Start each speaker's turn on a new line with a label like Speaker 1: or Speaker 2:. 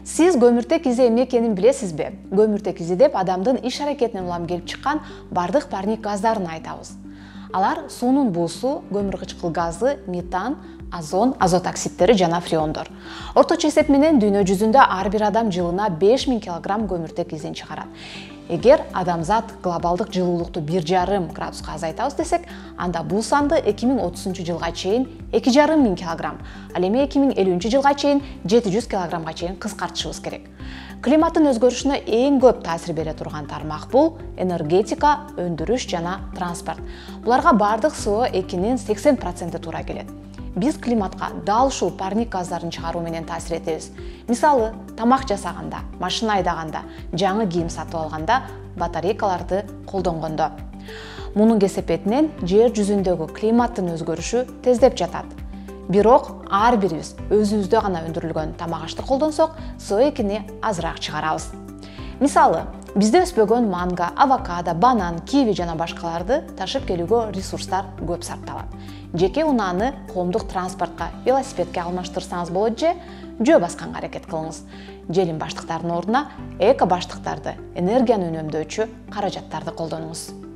Speaker 1: Сиз көмүртек изи эмне экенин билесизби? Көмүртек изи деп адамдын иш аракетинен улам келип чыккан бардык парник газдарын айтабыз. Алар суунун буусу, көмүр кычкыл газы, метан, озон, азот оксидтери жана фреондор. Орточо эсеп менен дүйнө жүзүндө ар бир адам жылына 5000 кг көмүртек изин чыгарат. Эгер адамзат глобалдык жылуулукту 1,5 градуска азайтабыз десек, анда бул санды 2030 жылга чейин 2,5 кг, ал эми 2050 жылга чейин 700 кг чейин кыскартышыбыз керек. Климаттын өзгөрүшүнө эң көп таасир бере турган тармак бул энергетика, өндүрүш жана транспорт. Буларга бардык СО2-нин 80% туура келет. Биз климатка дал ушул парник газдарын чыгаруу менен таасир этебиз. Мисалы, тамак жасаганда, машина айдаганда, жаңы кийим сатып алганда, батарейкаларды колдонгондо. Мунун кесепетинен жер жүзүндөгү климаттын өзгөрүшү тездеп жатат. Бирок ар бирибиз өзүбүздө гана өндүрүлгөн тамак ашты колдонсок, СО2-ни азыраак чыгарабыз. Мисалы, бизде өспөгөн манго, авокадо, банан, киви жана башкаларды ташып келүүгө ресурстар көп сарпталат. Жеке унааны коомдук транспортко, велосипедке алмаштырсаңыз болот же жөө басканга аракет кылыңыз. Желим баштыктардын ордуна эко баштыктарды, энергияны үнөмдөөчү каражаттарды колдонуңуз.